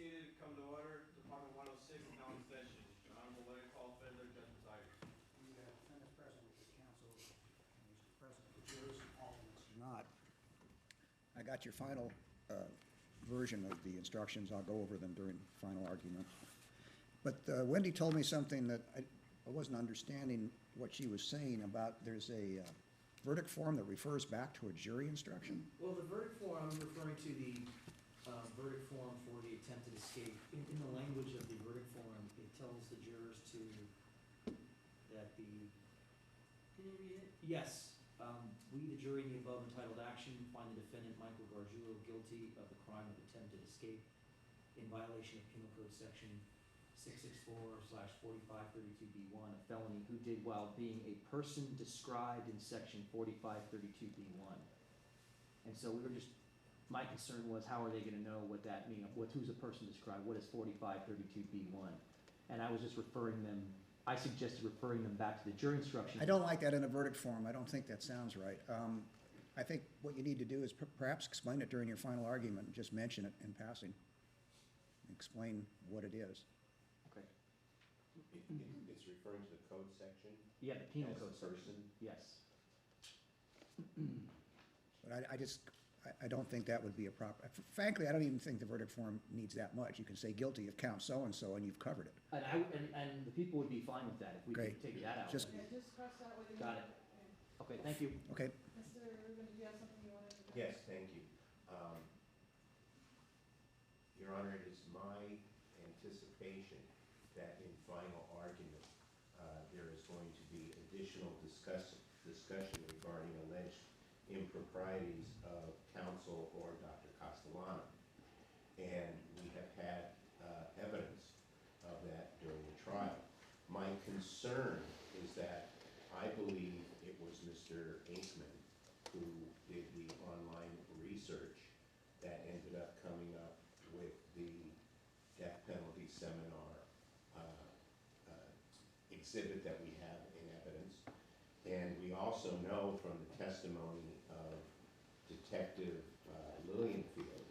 seated. Come to order. Department 106 is now in session. Your Honorable Letter Call Fender, Judge Presiding. We have defendants present with the counsel, Mr. President, the jurors, alternates do not. I got your final version of the instructions. I'll go over them during final argument. But Wendy told me something that I wasn't understanding what she was saying about there's a verdict form that refers back to a jury instruction. Well, the verdict form, I'm referring to the verdict form for the attempted escape. In the language of the verdict form, it tells the jurors that the... Can you read it? Yes. We, the jury, in the above entitled action, find the defendant, Michael Gargiulo, guilty of the crime of attempted escape in violation of Penal Code Section 664/4532B1, a felony who did while being a person described in Section 4532B1. And so we were just, my concern was, how are they going to know what that means? Who's a person described? What is 4532B1? And I was just referring them, I suggested referring them back to the jury instructions. I don't like that in a verdict form. I don't think that sounds right. I think what you need to do is perhaps explain it during your final argument and just mention it in passing. Explain what it is. Okay. It's referring to the code section? Yeah, the penal code Person. section, yes. But I don't think that would be a proper, frankly, I don't even think the verdict form needs that much. You can say guilty of count so-and-so and you've covered it. And the people would be fine with that if we Great. could take that out. Just- Yeah, just cross that with. Got it. Okay, thank you. Okay. Mr. Rubin, do you have something you wanted to? Yes, thank you. Your Honor, it is my anticipation that in final argument, there is going to be additional discussion regarding alleged improprieties of counsel or Dr. Castellano. And we have had evidence of that during the trial. My concern is that I believe it was Mr. Aikman who did the online research that ended up coming up with the death penalty seminar exhibit that we have in evidence. And we also know from the testimony of Detective Lillianfield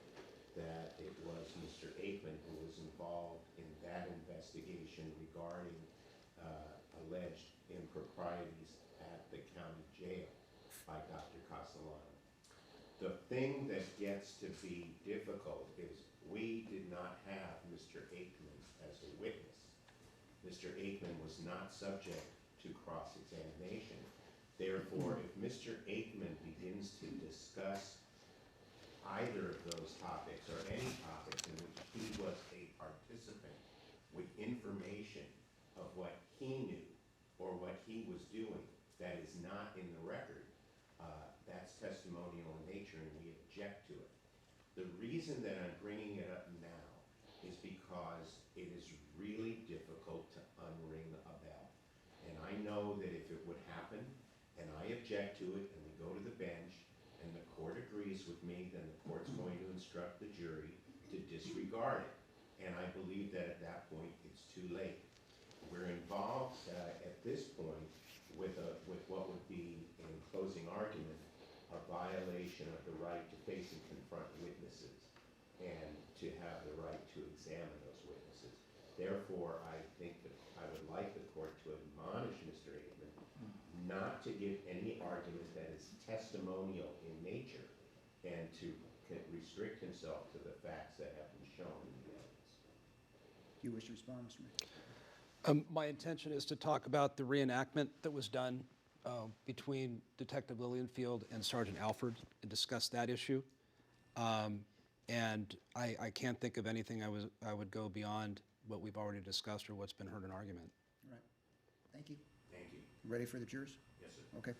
that it was Mr. Aikman who was involved in that investigation regarding alleged improprieties at the county jail by Dr. Castellano. The thing that gets to be difficult is we did not have Mr. Aikman as a witness. Mr. Aikman was not subject to cross-examination. Therefore, if Mr. Aikman begins to discuss either of those topics or any topics in which he was a participant with information of what he knew or what he was doing that is not in the record, that's testimonial in nature and we object to it. The reason that I'm bringing it up now is because it is really difficult to unring a bell. And I know that if it would happen and I object to it and we go to the bench and the court agrees with me, then the court's going to instruct the jury to disregard it. And I believe that at that point it's too late. We're involved at this point with what would be, in closing argument, a violation of the right to face and confront witnesses and to have the right to examine those witnesses. Therefore, I think that I would like the court to admonish Mr. Aikman not to give any argument that is testimonial in nature and to restrict himself to the facts that have been shown in the evidence. Do you wish to respond, Mr. Mayor? My intention is to talk about the reenactment that was done between Detective Lillianfield and Sergeant Alford and discuss that issue. And I can't think of anything I would go beyond what we've already discussed or what's been heard in argument. All right. Thank you. Thank you. Ready for the jurors? Yes, sir. Okay.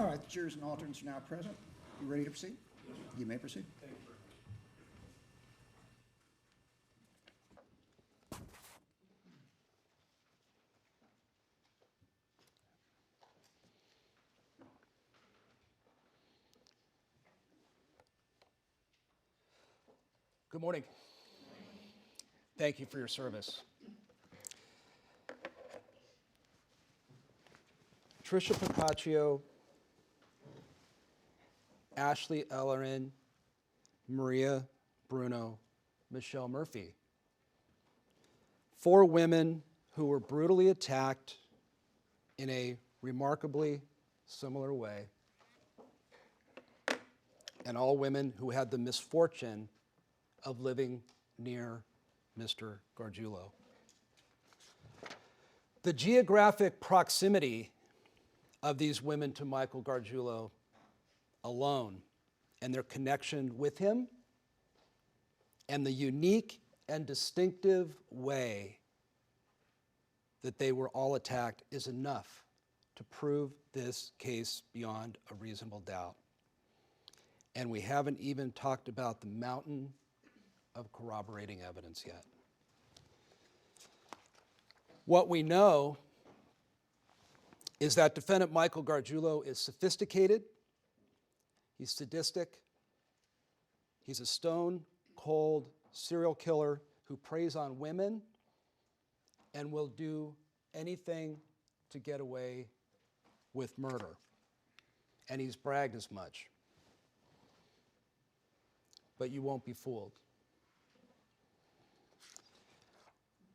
All right, the jurors and alternates are now present. You ready to proceed? You may proceed. Thank you very much. Good morning. Thank you for your service. Tricia Picaccio, Ashley Ellerin, Maria Bruno, Michelle Murphy. 4 women who were brutally attacked in a remarkably similar way, and all women who had the misfortune of living near Mr. Gargiulo. The geographic proximity of these women to Michael Gargiulo alone, and their connection with him, and the unique and distinctive way that they were all attacked is enough to prove this case beyond a reasonable doubt. And we haven't even talked about the mountain of corroborating evidence yet. What we know is that defendant Michael Gargiulo is sophisticated, he's sadistic, he's a stone-cold serial killer who preys on women and will do anything to get away with murder. And he's bragged as much. But you won't be fooled.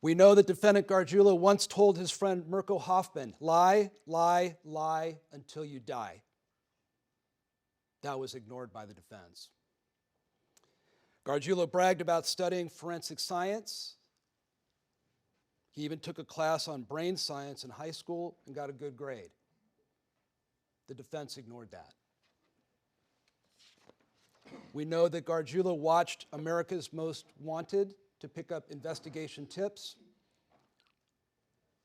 We know that defendant Gargiulo once told his friend Mirko Hoffman, lie, lie, lie until you die. That was ignored by the defense. Gargiulo bragged about studying forensic science. He even took a class on brain science in high school and got a good grade. The defense ignored that. We know that Gargiulo watched America's Most Wanted to pick up investigation tips.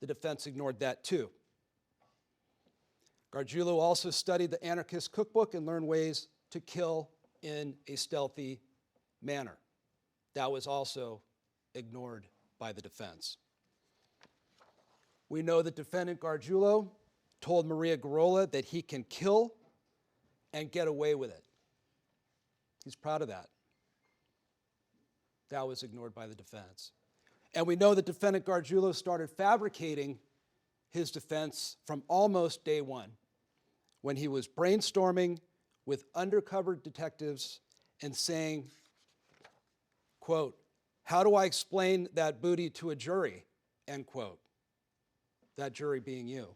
The defense ignored that too. Gargiulo also studied the Anarchist Cookbook and learned ways to kill in a stealthy manner. That was also ignored by the defense. We know that defendant Gargiulo told Maria Garola that he can kill and get away with it. He's proud of that. That was ignored by the defense. And we know that defendant Gargiulo started fabricating his defense from almost day one, when he was brainstorming with undercover detectives and saying, quote, how do I explain that booty to a jury, end quote. That jury being you.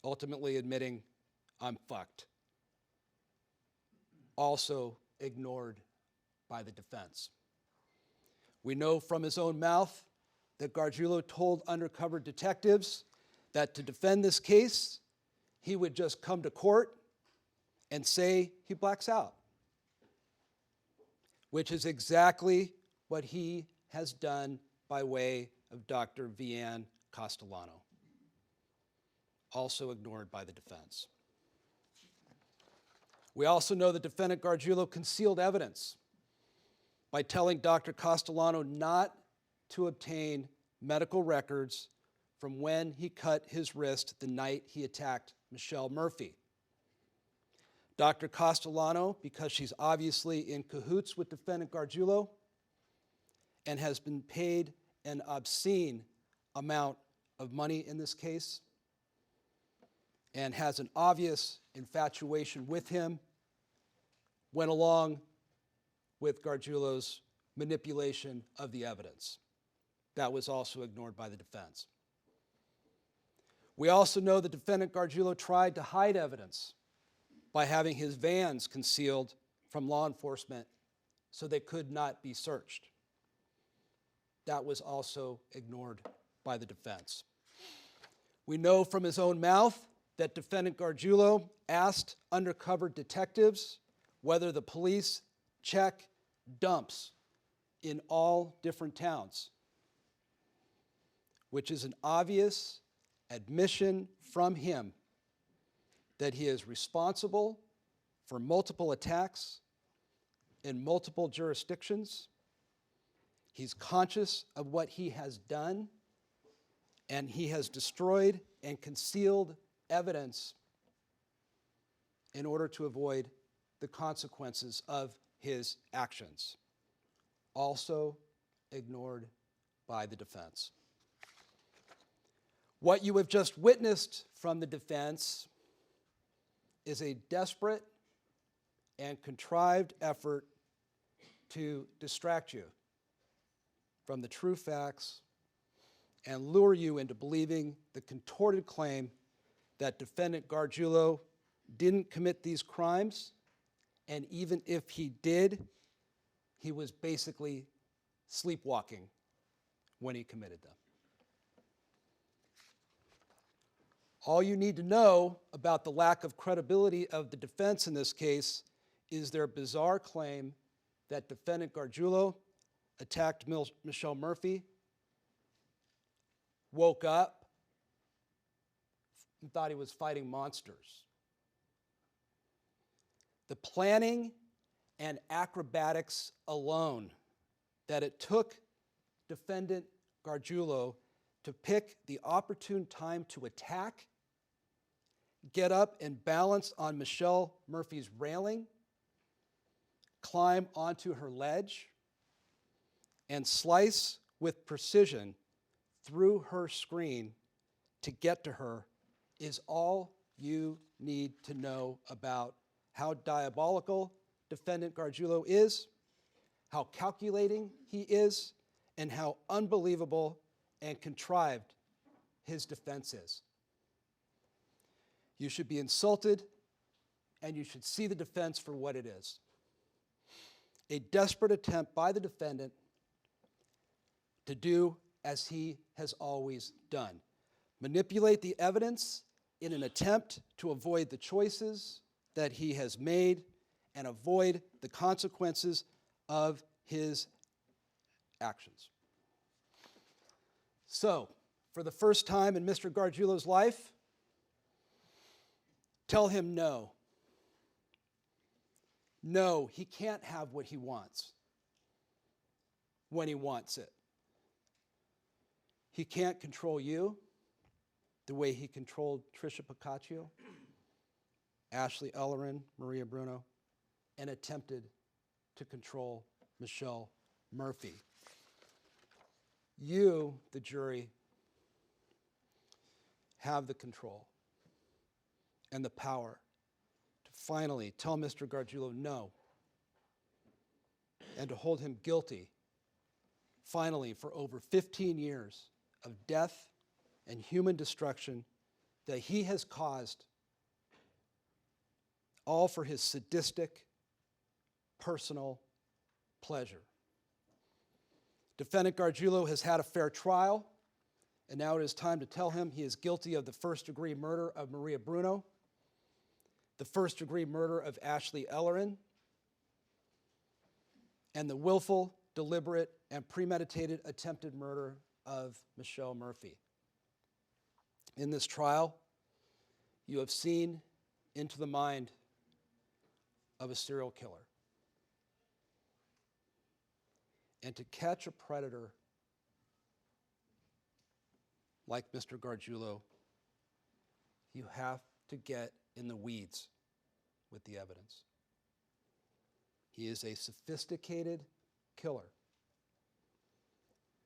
Ultimately admitting, I'm fucked. Also ignored by the defense. We know from his own mouth that Gargiulo told undercover detectives that to defend this case, he would just come to court and say he blacks out, which is exactly what he has done by way of Dr. Vianne Castellano, also ignored by the defense. We also know that defendant Gargiulo concealed evidence by telling Dr. Castellano not to obtain medical records from when he cut his wrist the night he attacked Michelle Murphy. Dr. Castellano, because she's obviously in cahoots with defendant Gargiulo and has been paid an obscene amount of money in this case and has an obvious infatuation with him, went along with Gargiulo's manipulation of the evidence. That was also ignored by the defense. We also know that defendant Gargiulo tried to hide evidence by having his vans concealed from law enforcement so they could not be searched. That was also ignored by the defense. We know from his own mouth that defendant Gargiulo asked undercover detectives whether the police check dumps in all different towns, which is an obvious admission from him that he is responsible for multiple attacks in multiple jurisdictions. He's conscious of what he has done, and he has destroyed and concealed evidence in order to avoid the consequences of his actions, also ignored by the defense. What you have just witnessed from the defense is a desperate and contrived effort to distract you from the true facts and lure you into believing the contorted claim that Defendant Gargiulo didn't commit these crimes, and even if he did, he was basically sleepwalking when he committed them. All you need to know about the lack of credibility of the defense in this case is their bizarre claim that Defendant Gargiulo attacked Michelle Murphy, woke up, and thought he was fighting monsters. The planning and acrobatics alone that it took Defendant Gargiulo to pick the opportune time to attack, get up and balance on Michelle Murphy's railing, climb onto her ledge, and slice with precision through her screen to get to her is all you need to know about how diabolical Defendant Gargiulo is, how calculating he is, and how unbelievable and contrived his defense is. You should be insulted, and you should see the defense for what it is. A desperate attempt by the defendant to do as he has always done: manipulate the evidence in an attempt to avoid the choices that he has made and avoid the consequences of his actions. So, for the first time in Mr. Gargiulo's life, tell him no. No, he can't have what he wants when he wants it. He can't control you the way he controlled Tricia Picaccio, Ashley Ellerin, Maria Bruno, and attempted to control Michelle Murphy. You, the jury, have the control and the power to finally tell Mr. Gargiulo no, and to hold him guilty, finally, for over 15 years of death and human destruction that he has caused, all for his sadistic, personal pleasure. Defendant Gargiulo has had a fair trial, and now it is time to tell him he is guilty of the first-degree murder of Maria Bruno, the first-degree murder of Ashley Ellerin, and the willful, deliberate, and premeditated attempted murder of Michelle Murphy. In this trial, you have seen into the mind of a serial killer. And to catch a predator like Mr. Gargiulo, you have to get in the weeds with the evidence. He is a sophisticated killer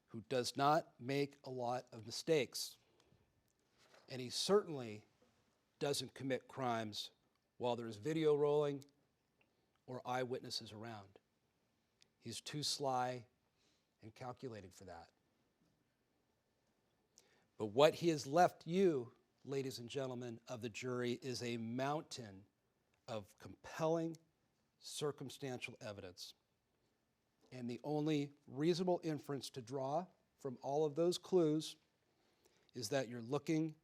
who does not make a lot of mistakes. And he certainly doesn't commit crimes while there's video rolling or eyewitnesses around. He's too sly and calculating for that. But what he has left you, ladies and gentlemen of the jury, is a mountain of compelling circumstantial evidence. And the only reasonable inference to draw from all of those clues is that you're looking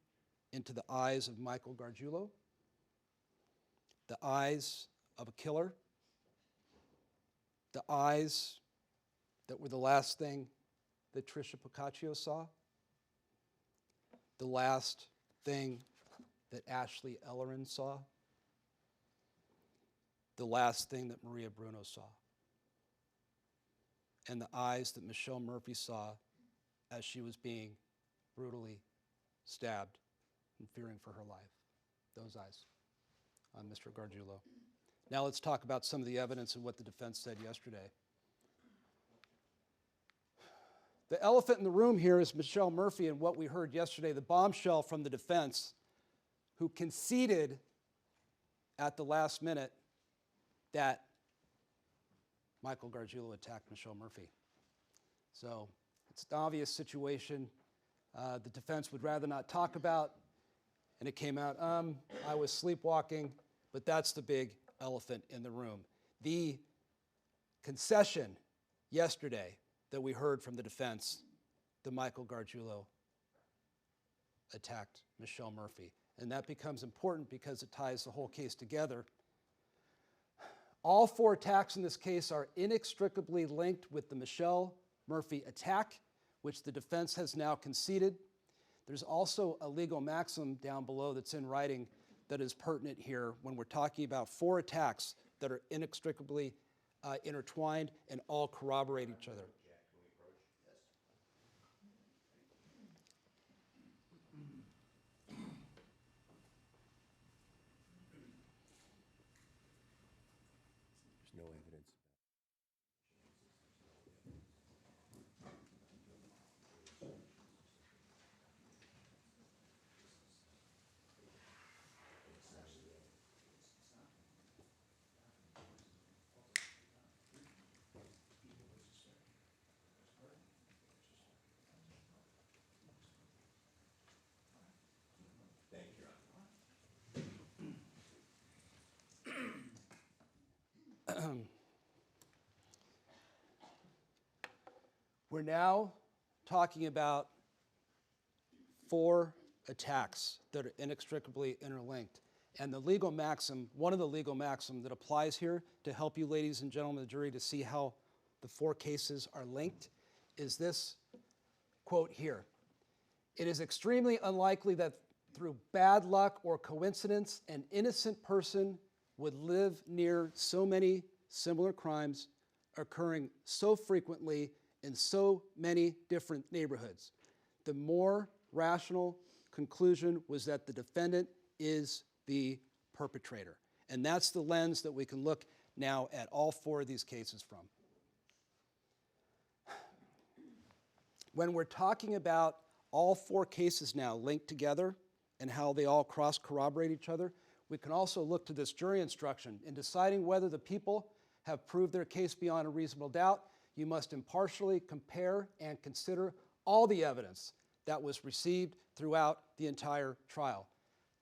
into the eyes of Michael Gargiulo, the eyes of a killer, the eyes that were the last thing that Tricia Picaccio saw, the last thing that Ashley Ellerin saw, the last thing that Maria Bruno saw, and the eyes that Michelle Murphy saw as she was being brutally stabbed and fearing for her life. Those eyes on Mr. Gargiulo. Now let's talk about some of the evidence and what the defense said yesterday. The elephant in the room here is Michelle Murphy and what we heard yesterday, the bombshell from the defense, who conceded at the last minute that Michael Gargiulo attacked Michelle Murphy. So it's an obvious situation the defense would rather not talk about, and it came out, I was sleepwalking, but that's the big elephant in the room. The concession yesterday that we heard from the defense that Michael Gargiulo attacked Michelle Murphy. And that becomes important because it ties the whole case together. All 4 attacks in this case are inextricably linked with the Michelle Murphy attack, which the defense has now conceded. There's also a legal maxim down below that's in writing that is pertinent here when we're talking about 4 attacks that are inextricably intertwined and all corroborate each other. There's no evidence. Thank you, Your Honor. We're now talking about 4 attacks that are inextricably interlinked. And the legal maxim, one of the legal maxims that applies here to help you ladies and gentlemen of the jury to see how the 4 cases are linked is this quote here. It is extremely unlikely that through bad luck or coincidence, an innocent person would live near so many similar crimes occurring so frequently in so many different neighborhoods. The more rational conclusion was that the defendant is the perpetrator. And that's the lens that we can look now at all 4 of these cases from. When we're talking about all 4 cases now linked together and how they all cross-corroborate each other, we can also look to this jury instruction. In deciding whether the people have proved their case beyond a reasonable doubt, you must impartially compare and consider all the evidence that was received throughout the entire trial.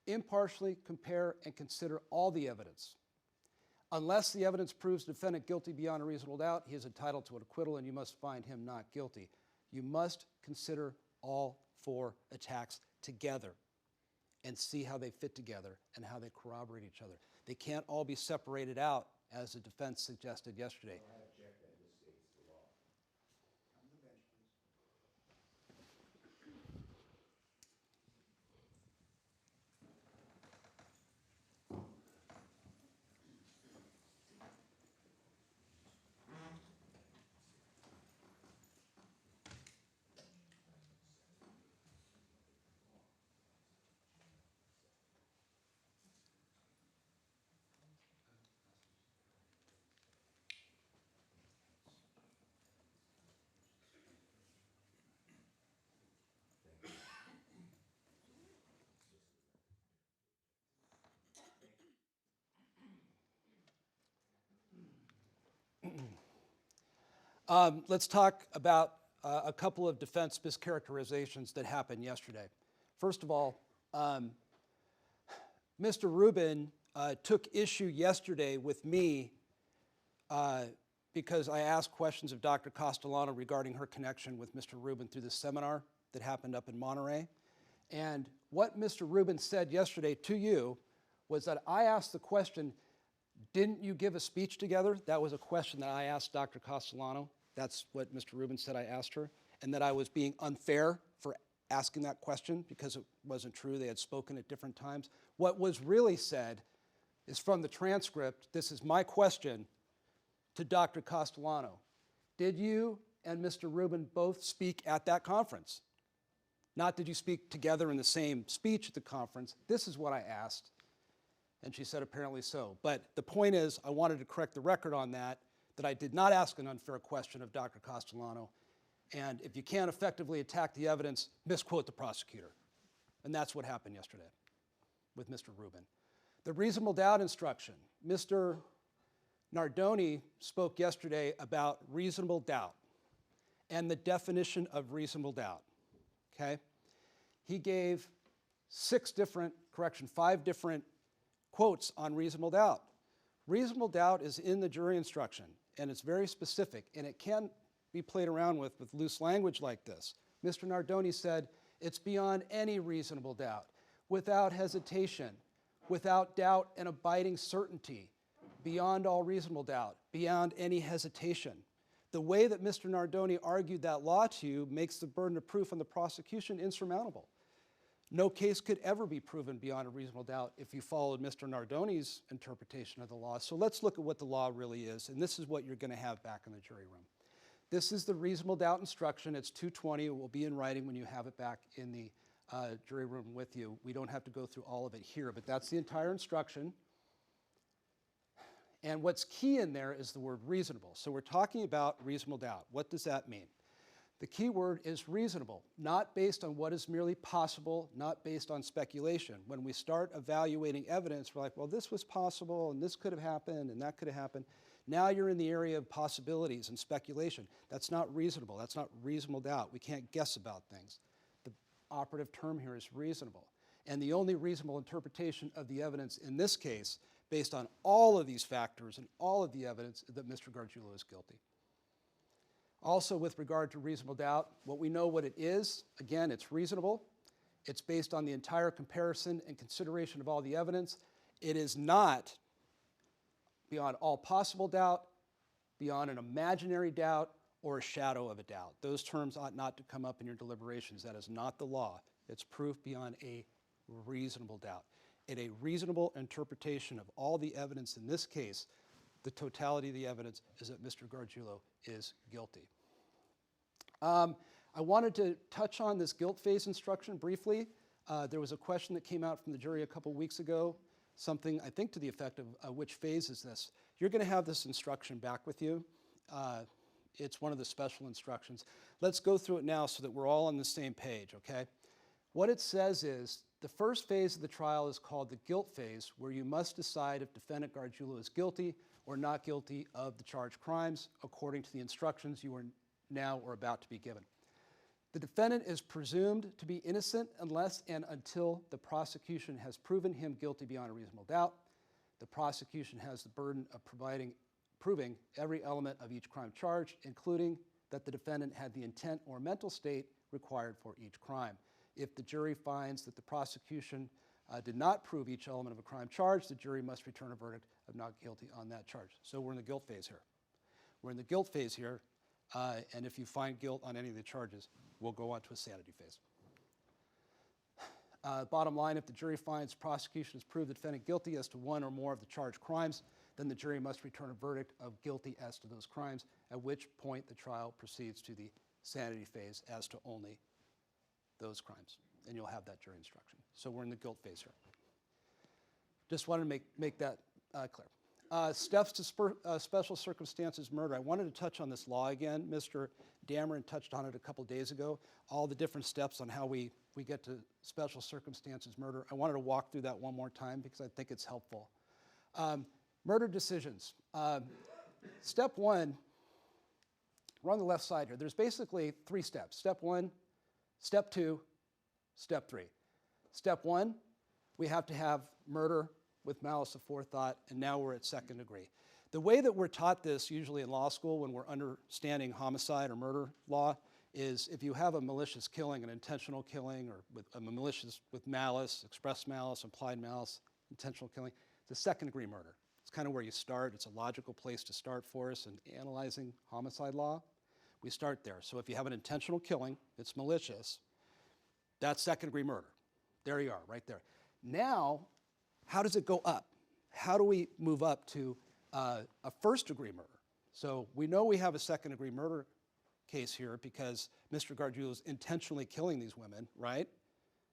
Impartially compare and consider all the evidence. Unless the evidence proves the defendant guilty beyond a reasonable doubt, he is entitled to an acquittal and you must find him not guilty. You must consider all 4 attacks together and see how they fit together and how they corroborate each other. They can't all be separated out as the defense suggested yesterday. I object that this states the law. Come to the bench, please. Let's talk about a couple of defense mischaracterizations that happened yesterday. First of all, Mr. Rubin took issue yesterday with me because I asked questions of Dr. Castellano regarding her connection with Mr. Rubin through the seminar that happened up in Monterey. And what Mr. Rubin said yesterday to you was that I asked the question, didn't you give a speech together? That was a question that I asked Dr. Castellano. That's what Mr. Rubin said I asked her. And that I was being unfair for asking that question because it wasn't true. They had spoken at different times. What was really said is from the transcript. This is my question to Dr. Castellano. Did you and Mr. Rubin both speak at that conference? Not did you speak together in the same speech at the conference. This is what I asked. And she said apparently so. But the point is, I wanted to correct the record on that I did not ask an unfair question of Dr. Castellano. And if you can't effectively attack the evidence, misquote the prosecutor. And that's what happened yesterday with Mr. Rubin. The reasonable doubt instruction. Mr. Nardoni spoke yesterday about reasonable doubt and the definition of reasonable doubt, okay? He gave 5 different quotes on reasonable doubt. Reasonable doubt is in the jury instruction, and it's very specific, and it can be played around with loose language like this. Mr. Nardoni said, it's beyond any reasonable doubt, without hesitation, without doubt and abiding certainty, beyond all reasonable doubt, beyond any hesitation. The way that Mr. Nardoni argued that law to you makes the burden of proof on the prosecution insurmountable. No case could ever be proven beyond a reasonable doubt if you followed Mr. Nardoni's interpretation of the law. So let's look at what the law really is, and this is what you're going to have back in the jury room. This is the reasonable doubt instruction. It's 220. It will be in writing when you have it back in the jury room with you. We don't have to go through all of it here, but that's the entire instruction. And what's key in there is the word reasonable. So we're talking about reasonable doubt. What does that mean? The key word is reasonable, not based on what is merely possible, not based on speculation. When we start evaluating evidence, we're like, well, this was possible, and this could have happened, and that could have happened. Now you're in the area of possibilities and speculation. That's not reasonable. That's not reasonable doubt. We can't guess about things. The operative term here is reasonable. And the only reasonable interpretation of the evidence in this case, based on all of these factors and all of the evidence, is that Mr. Gargiulo is guilty. Also, with regard to reasonable doubt, we know what it is. Again, it's reasonable. It's based on the entire comparison and consideration of all the evidence. It is not beyond all possible doubt, beyond an imaginary doubt, or a shadow of a doubt. Those terms ought not to come up in your deliberations. That is not the law. It's proof beyond a reasonable doubt. In a reasonable interpretation of all the evidence in this case, the totality of the evidence is that Mr. Gargiulo is guilty. I wanted to touch on this guilt phase instruction briefly. There was a question that came out from the jury a couple weeks ago, something I think to the effect of which phase is this? You're going to have this instruction back with you. It's one of the special instructions. Let's go through it now so that we're all on the same page, okay? What it says is the first phase of the trial is called the guilt phase, where you must decide if defendant Gargiulo is guilty or not guilty of the charged crimes according to the instructions you are now or about to be given. The defendant is presumed to be innocent unless and until the prosecution has proven him guilty beyond a reasonable doubt. The prosecution has the burden of proving every element of each crime charged, including that the defendant had the intent or mental state required for each crime. If the jury finds that the prosecution did not prove each element of a crime charged, the jury must return a verdict of not guilty on that charge. So we're in the guilt phase here. We're in the guilt phase here, and if you find guilt on any of the charges, we'll go on to a sanity phase. Bottom line, if the jury finds prosecution has proved the defendant guilty as to one or more of the charged crimes, then the jury must return a verdict of guilty as to those crimes, at which point the trial proceeds to the sanity phase as to only those crimes, and you'll have that jury instruction. So we're in the guilt phase here. Just wanted to make that clear. Steps to special circumstances murder. I wanted to touch on this law again. Mr. Dameron touched on it a couple days ago, all the different steps on how we get to special circumstances murder. I wanted to walk through that one more time because I think it's helpful. Murder decisions. Step one, we're on the left side here. There's basically 3 steps. Step 1, Step 2, Step 3. Step 1, we have to have murder with malice aforethought, and now we're at second degree. The way that we're taught this usually in law school when we're understanding homicide or murder law is if you have a malicious killing, an intentional killing, or with a malicious with malice, express malice, implied malice, intentional killing, it's a second degree murder. It's kind of where you start. It's a logical place to start for us in analyzing homicide law. We start there. So if you have an intentional killing, it's malicious, That's second-degree murder. There you are, right there. Now, how does it go up? How do we move up to a first-degree murder? So we know we have a second-degree murder case here because Mr. Gargiulo is intentionally killing these women, right?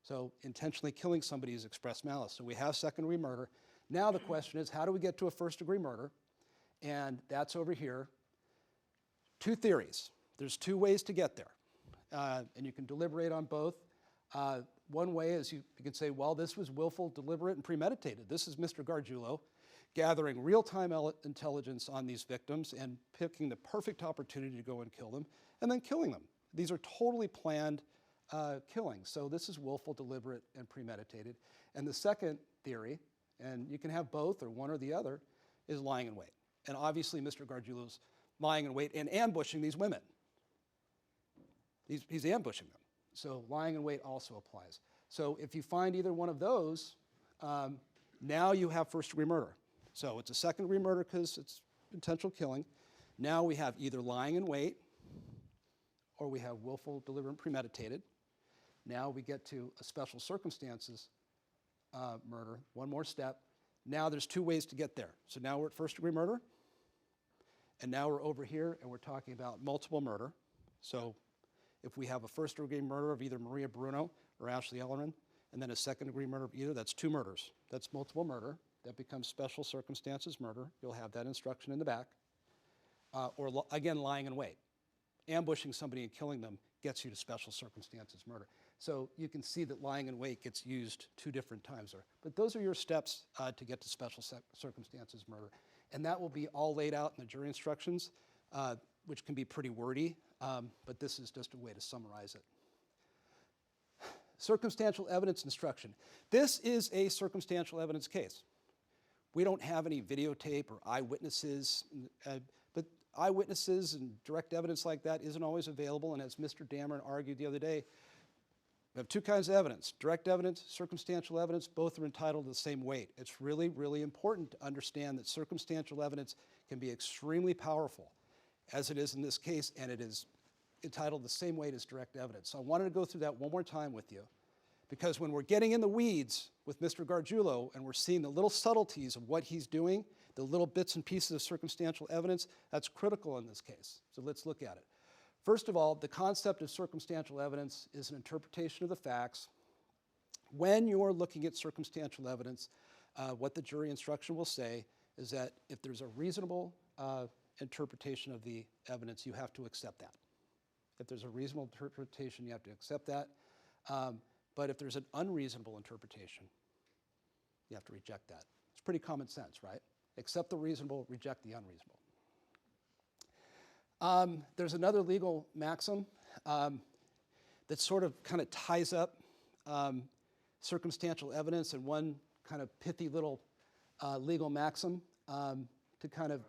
So intentionally killing somebody is express malice. So we have second-degree murder. Now the question is, how do we get to a first-degree murder? And that's over here. Two theories. There's two ways to get there. And you can deliberate on both. One way is you can say, well, this was willful, deliberate, and premeditated. This is Mr. Gargiulo gathering real-time intelligence on these victims and picking the perfect opportunity to go and kill them, and then killing them. These are totally planned killings. So this is willful, deliberate, and premeditated. And the second theory, and you can have both or one or the other, is lying in wait. And obviously Mr. Gargiulo's lying in wait and ambushing these women. He's ambushing them. So lying in wait also applies. So if you find either one of those, now you have first-degree murder. So it's a second-degree murder because it's intentional killing. Now we have either lying in wait or we have willful, deliberate, and premeditated. Now we get to a special circumstances murder, one more step. Now there's two ways to get there. So now we're at first-degree murder, and now we're over here and we're talking about multiple murder. So if we have a first-degree murder of either Maria Bruno or Ashley Ellerman, and then a second-degree murder of either, that's two murders. That's multiple murder. That becomes special circumstances murder. You'll have that instruction in the back. Again, lying in wait. Ambushing somebody and killing them gets you to special circumstances murder. So you can see that lying in wait gets used two different times there. But those are your steps to get to special circumstances murder. And that will be all laid out in the jury instructions, which can be pretty wordy, but this is just a way to summarize it. Circumstantial evidence instruction. This is a circumstantial evidence case. We don't have any videotape or eyewitnesses, but eyewitnesses and direct evidence like that isn't always available, and as Mr. Dameron argued the other day, we have two kinds of evidence. Direct evidence, circumstantial evidence, both are entitled to the same weight. It's really, really important to understand that circumstantial evidence can be extremely powerful, as it is in this case, and it is entitled the same weight as direct evidence. So I wanted to go through that one more time with you, because when we're getting in the weeds with Mr. Gargiulo and we're seeing the little subtleties of what he's doing, the little bits and pieces of circumstantial evidence, that's critical in this case. So let's look at it. First of all, the concept of circumstantial evidence is an interpretation of the facts. When you're looking at circumstantial evidence, what the jury instruction will say is that if there's a reasonable interpretation of the evidence, you have to accept that. If there's a reasonable interpretation, you have to accept that. But if there's an unreasonable interpretation, you have to reject that. It's pretty common sense, right? Accept the reasonable, reject the unreasonable. There's another legal maxim that sort of kind of ties up circumstantial evidence in one kind of pithy little legal maxim to kind of